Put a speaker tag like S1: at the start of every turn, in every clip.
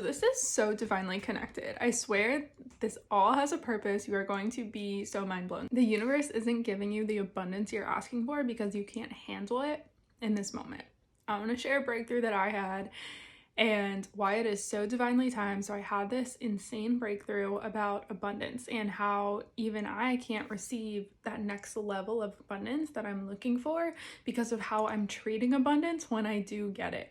S1: this is so divinely connected. I swear this all has a purpose. You are going to be so mind blown. The universe isn't giving you the abundance you're asking for because you can't handle it in this moment. I want to share a breakthrough that I had and why it is so divinely timed. So I had this insane breakthrough about abundance and how even I can't receive that next level of abundance that I'm looking for because of how I'm treating abundance when I do get it.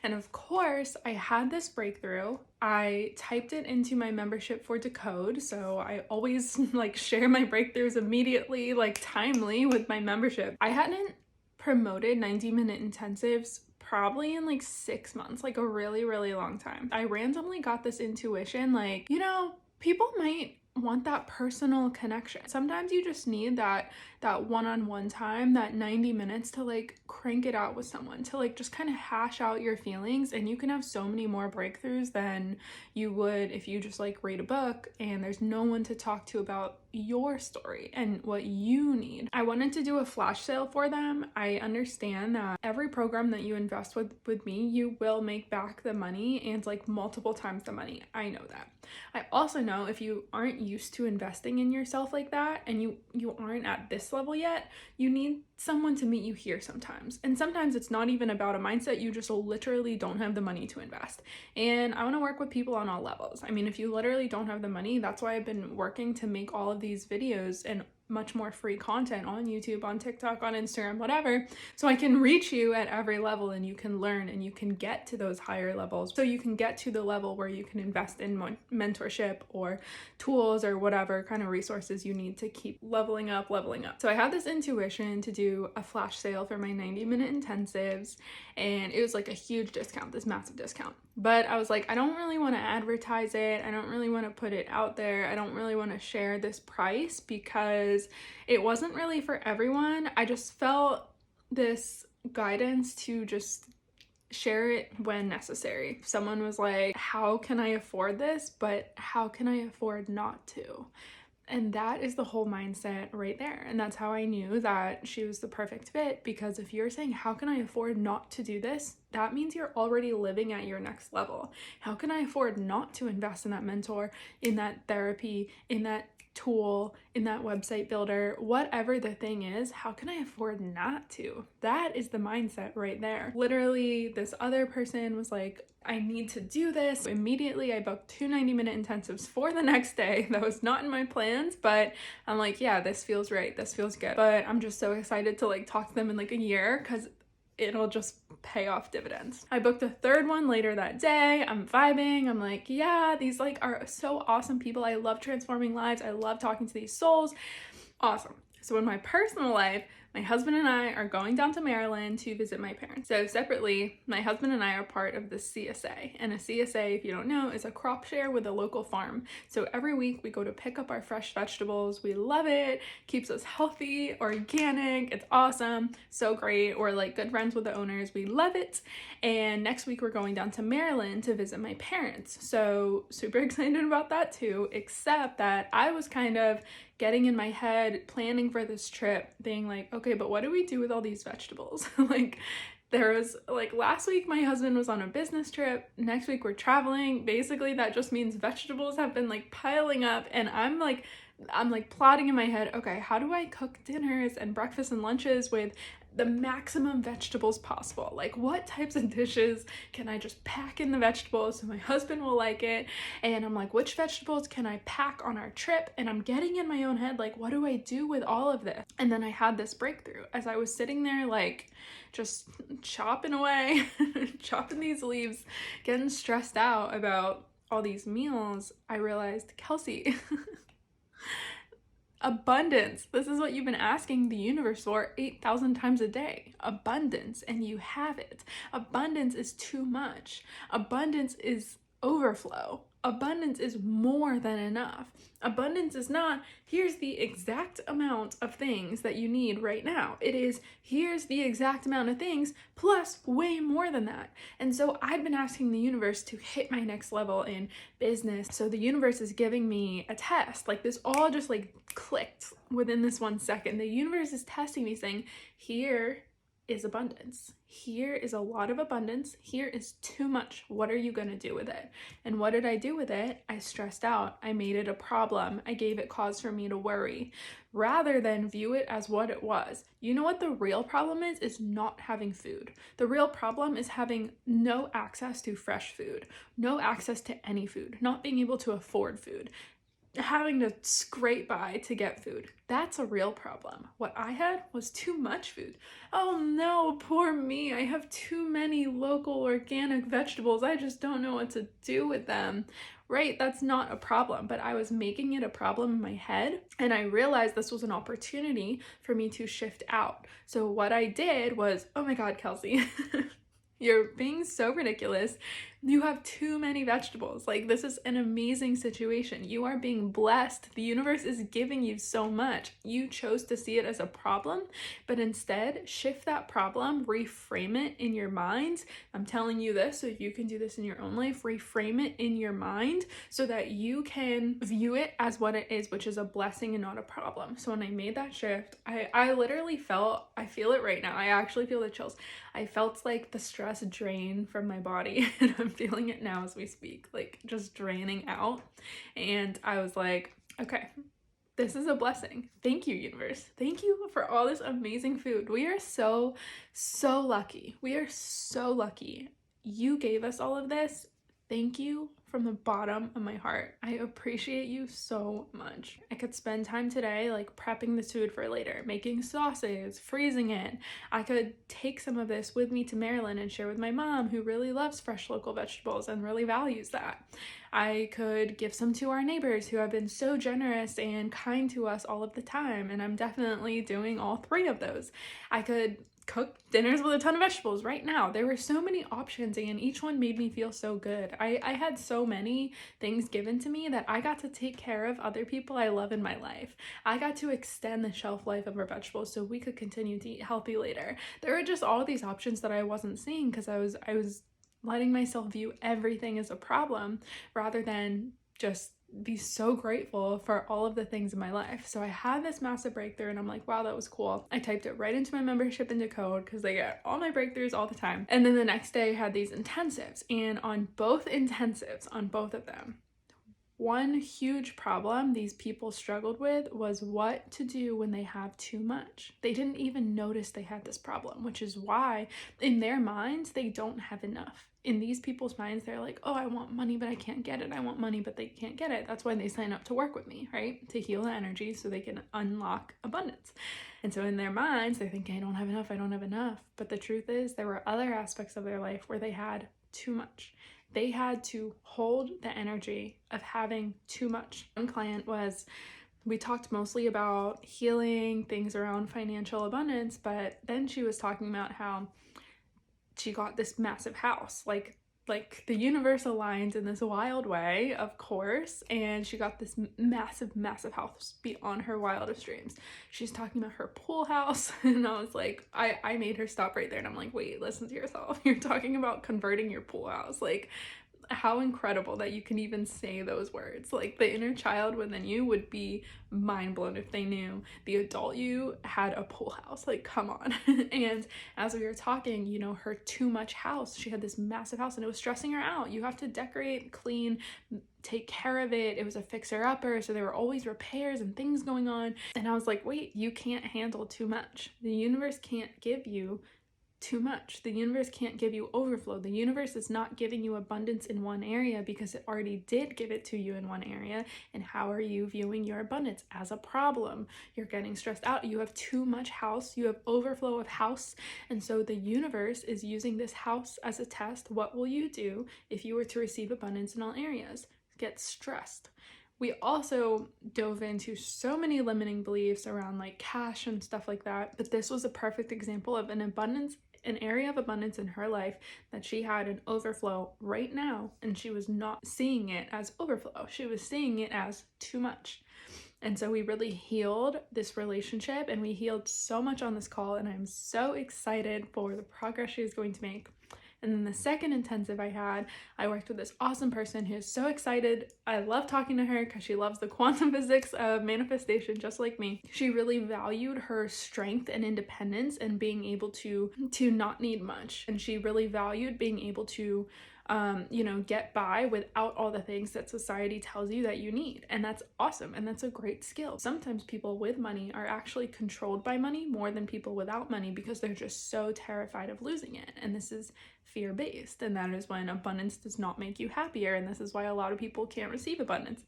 S1: And of course, I had this breakthrough. I typed it into my membership for Decode. So I always like share my breakthroughs immediately, like timely with my membership. I hadn't promoted 90-minute intensives probably in like 6 months, like a really, really long time. I randomly got this intuition, like, you know, people might want that personal connection. Sometimes you just need that one-on-one time, that 90 minutes to like crank it out with someone, to like just kind of hash out your feelings, and you can have so many more breakthroughs than you would if you just like read a book and there's no one to talk to about your story and what you need. I wanted to do a flash sale for them. I understand that every program that you invest with me, you will make back the money and like multiple times the money. I know that. I also know if you aren't used to investing in yourself like that and you aren't at this level yet, you need someone to meet you here sometimes. And sometimes it's not even about a mindset, you just literally don't have the money to invest. And I want to work with people on all levels. I mean, if you literally don't have the money, that's why I've been working to make all of these videos and much more free content on YouTube, on TikTok, on Instagram, whatever, so I can reach you at every level and you can learn and you can get to those higher levels. So you can get to the level where you can invest in mentorship or tools or whatever kind of resources you need to keep leveling up. So I had this intuition to do a flash sale for my 90-minute intensives, and it was like a huge discount, this massive discount. But I was like, I don't really want to advertise it. I don't really want to put it out there. I don't really want to share this price because it wasn't really for everyone. I just felt this guidance to just share it when necessary. Someone was like, how can I afford this? But how can I afford not to? And that is the whole mindset right there. And that's how I knew that she was the perfect fit, because if you're saying, how can I afford not to do this? That means you're already living at your next level. How can I afford not to invest in that mentor, in that therapy, in that tool, in that website builder, whatever the thing is, how can I afford not to? That is the mindset right there. Literally, this other person was like, I need to do this. Immediately, I booked 2 90-minute intensives for the next day. That was not in my plans, but I'm like, yeah, this feels right. This feels good. But I'm just so excited to like talk to them in like a year because it'll just pay off dividends. I booked a 3rd one later that day. I'm vibing. I'm like, yeah, these like are so awesome people. I love transforming lives. I love talking to these souls. Awesome. So in my personal life, my husband and I are going down to Maryland to visit my parents. So separately, my husband and I are part of the CSA. And a CSA, if you don't know, is a crop share with a local farm. So every week we go to pick up our fresh vegetables. We love it. Keeps us healthy, organic. It's awesome. So great. We're like good friends with the owners. We love it. And next week we're going down to Maryland to visit my parents. So super excited about that too, except that I was kind of getting in my head, planning for this trip, being like, okay, but what do we do with all these vegetables? Like, there was like last week my husband was on a business trip, next week we're traveling. Basically that just means vegetables have been like piling up, and I'm like plotting in my head, okay, how do I cook dinners and breakfasts and lunches with the maximum vegetables possible? Like, what types of dishes can I just pack in the vegetables so my husband will like it? And I'm like, which vegetables can I pack on our trip? And I'm getting in my own head, like, what do I do with all of this? And then I had this breakthrough as I was sitting there, like, just chopping away, chopping these leaves, getting stressed out about all these meals. I realized, Kelsey, abundance. This is what you've been asking the universe for 8,000 times a day. Abundance, and you have it. Abundance is too much. Abundance is overflow. Abundance is more than enough. Abundance is not, here's the exact amount of things that you need right now. It is, here's the exact amount of things plus way more than that. And so I've been asking the universe to hit my next level in business. So the universe is giving me a test. Like, this all just like clicked within this 1 second. The universe is testing me, saying, here is abundance. Here is a lot of abundance. Here is too much. What are you going to do with it? And what did I do with it? I stressed out. I made it a problem. I gave it cause for me to worry rather than view it as what it was. You know what the real problem is? Is not having food. The real problem is having no access to fresh food, no access to any food, not being able to afford food, having to scrape by to get food. That's a real problem. What I had was too much food. Oh no, poor me. I have too many local organic vegetables. I just don't know what to do with them. Right? That's not a problem, but I was making it a problem in my head, and I realized this was an opportunity for me to shift out. So what I did was, oh my God, Kelsey, you're being so ridiculous. You have too many vegetables. Like, this is an amazing situation. You are being blessed. The universe is giving you so much. You chose to see it as a problem, but instead shift that problem, reframe it in your mind. I'm telling you this so you can do this in your own life. Reframe it in your mind so that you can view it as what it is, which is a blessing and not a problem. So when I made that shift, I literally felt, I feel it right now. I actually feel the chills. I felt like the stress drain from my body, and I'm feeling it now as we speak, like just draining out. And I was like, okay, this is a blessing. Thank you, universe. Thank you for all this amazing food. We are so lucky. We are so lucky. You gave us all of this. Thank you from the bottom of my heart. I appreciate you so much. I could spend time today like prepping this food for later, making sauces, freezing it. I could take some of this with me to Maryland and share with my mom, who really loves fresh local vegetables and really values that. I could give some to our neighbors who have been so generous and kind to us all of the time, and I'm definitely doing all three of those. I could cook dinners with a ton of vegetables right now. There were so many options, and each one made me feel so good. I had so many things given to me that I got to take care of other people I love in my life. I got to extend the shelf life of our vegetables so we could continue to eat healthy later. There were just all these options that I wasn't seeing because I was letting myself view everything as a problem rather than just be so grateful for all of the things in my life. So I had this massive breakthrough, and I'm like, wow, that was cool. I typed it right into my membership into code because they get all my breakthroughs all the time. And then the next day I had these intensives, and on both intensives, on both of them, one huge problem these people struggled with was what to do when they have too much. They didn't even notice they had this problem, which is why in their minds, they don't have enough. In these people's minds, they're like, oh, I want money, but I can't get it. I want money, but they can't get it. That's why they sign up to work with me, right? To heal the energy so they can unlock abundance. And so in their minds, they're thinking, I don't have enough. I don't have enough. But the truth is, there were other aspects of their life where they had too much. They had to hold the energy of having too much. One client we talked mostly about healing things around financial abundance, but then she was talking about how she got this massive house, like the universe aligned in this wild way, of course, and she got this massive house beyond her wildest dreams. She's talking about her pool house, and I was like, I made her stop right there, and I'm like, wait, listen to yourself. You're talking about converting your pool house. Like, how incredible that you can even say those words. Like, the inner child within you would be mind blown if they knew the adult you had a pool house. Like, come on. And as we were talking, you know, her too much house, she had this massive house and it was stressing her out. You have to decorate, clean, take care of it. It was a fixer-upper, so there were always repairs and things going on. And I was like, wait, you can't handle too much. The universe can't give you too much. The universe can't give you overflow. The universe is not giving you abundance in one area because it already did give it to you in one area. And how are you viewing your abundance? As a problem. You're getting stressed out. You have too much house. You have overflow of house. And so the universe is using this house as a test. What will you do if you were to receive abundance in all areas? Get stressed. We also dove into so many limiting beliefs around like cash and stuff like that. But this was a perfect example of an area of abundance in her life that she had an overflow right now, and she was not seeing it as overflow. She was seeing it as too much. And so we really healed this relationship, and we healed so much on this call, and I'm so excited for the progress she is going to make. And then the second intensive I had, I worked with this awesome person who's so excited. I love talking to her because she loves the quantum physics of manifestation just like me. She really valued her strength and independence and being able to not need much. And she really valued being able to get by without all the things that society tells you that you need. And that's awesome. And that's a great skill. Sometimes people with money are actually controlled by money more than people without money because they're just so terrified of losing it. And this is fear-based. And that is when abundance does not make you happier. And this is why a lot of people can't receive abundance.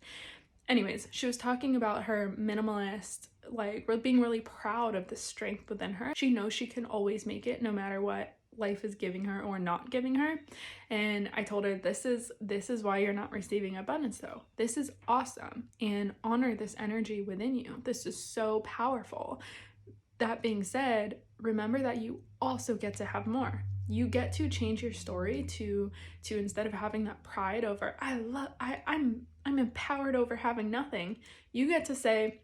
S1: Anyways, she was talking about her minimalist, like being really proud of the strength within her. She knows she can always make it no matter what life is giving her or not giving her. And I told her, this is why you're not receiving abundance though. This is awesome, and honor this energy within you. This is so powerful. That being said, remember that you also get to have more. You get to change your story to instead of having that pride over I'm empowered over having nothing, you get to say,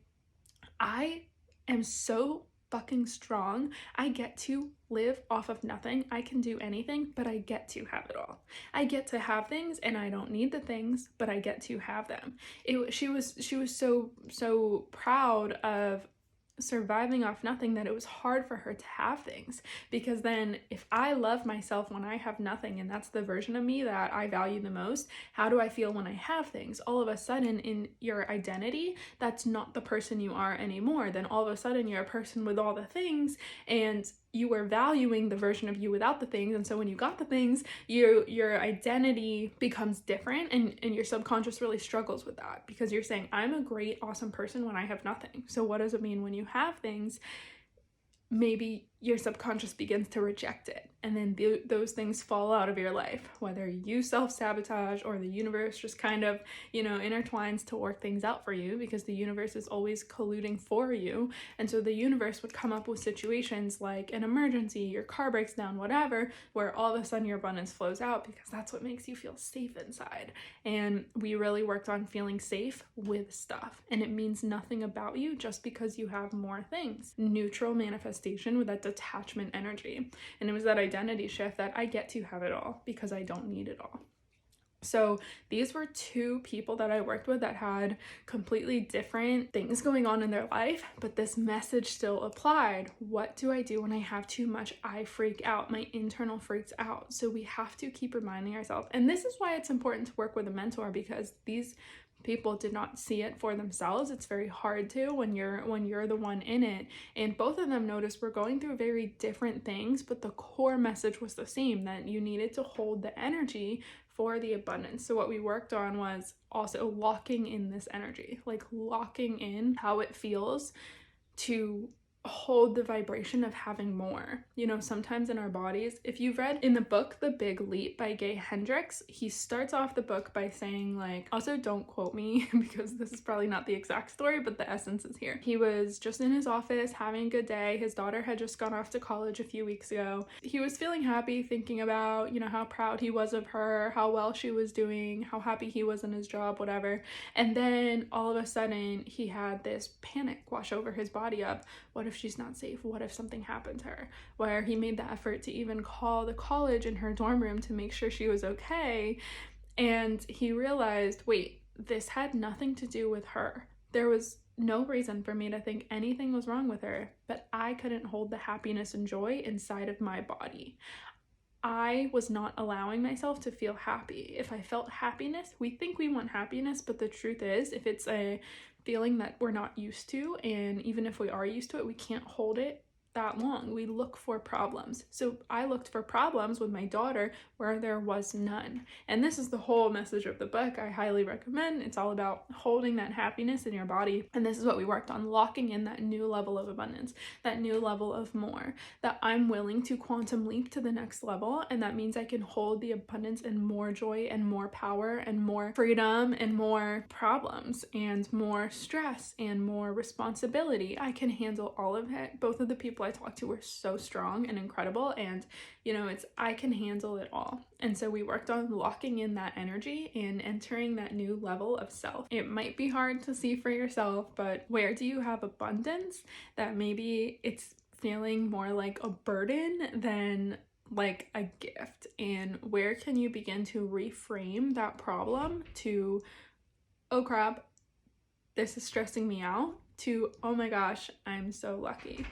S1: I am so fucking strong. I get to live off of nothing. I can do anything, but I get to have it all. I get to have things and I don't need the things, but I get to have them. She was so proud of surviving off nothing that it was hard for her to have things, because then if I love myself when I have nothing, and that's the version of me that I value the most, how do I feel when I have things? All of a sudden in your identity, that's not the person you are anymore. Then all of a sudden you're a person with all the things, and you were valuing the version of you without the things. And so when you got the things, your identity becomes different, and your subconscious really struggles with that, because you're saying, I'm a great, awesome person when I have nothing. So what does it mean when you have things? Maybe your subconscious begins to reject it, and then those things fall out of your life, whether you self-sabotage or the universe just kind of intertwines to work things out for you, because the universe is always colluding for you. And so the universe would come up with situations like an emergency, your car breaks down, whatever, where all of a sudden your abundance flows out, because that's what makes you feel safe inside. And we really worked on feeling safe with stuff, and it means nothing about you just because you have more things. Neutral manifestation with that detachment energy. And it was that identity shift that I get to have it all because I don't need it all. So these were two people that I worked with that had completely different things going on in their life, but this message still applied. What do I do when I have too much? I freak out. My internal freaks out. So we have to keep reminding ourselves. And this is why it's important to work with a mentor, because these people did not see it for themselves. It's very hard to when you're the one in it. And both of them noticed we're going through very different things, but the core message was the same, that you needed to hold the energy for the abundance. So what we worked on was also locking in this energy, like locking in how it feels to hold the vibration of having more. Sometimes in our bodies, if you've read in the book The Big Leap by Gay Hendricks, he starts off the book by saying, also don't quote me because this is probably not the exact story, but the essence is here. He was just in his office having a good day. His daughter had just gone off to college a few weeks ago. He was feeling happy, thinking about how proud he was of her, how well she was doing, how happy he was in his job, whatever. And then all of a sudden he had this panic wash over his body of, what if she's not safe? What if something happened to her? Where he made the effort to even call the college in her dorm room to make sure she was okay. And he realized, wait, this had nothing to do with her. There was no reason for me to think anything was wrong with her, but I couldn't hold the happiness and joy inside of my body. I was not allowing myself to feel happy. If I felt happiness, we think we want happiness, but the truth is, if it's a feeling that we're not used to, and even if we are used to it, we can't hold it that long. We look for problems. So I looked for problems with my daughter where there was none. And this is the whole message of the book. I highly recommend. It's all about holding that happiness in your body. And this is what we worked on, locking in that new level of abundance, that new level of more, that I'm willing to quantum leap to the next level. And that means I can hold the abundance and more joy and more power and more freedom and more problems and more stress and more responsibility. I can handle all of it. Both of the people I talked to were so strong and incredible, and I can handle it all. And so we worked on locking in that energy and entering that new level of self. It might be hard to see for yourself, but where do you have abundance that maybe it's feeling more like a burden than like a gift. And where can you begin to reframe that problem to, oh crap, this is stressing me out, to, oh my gosh, I'm so lucky.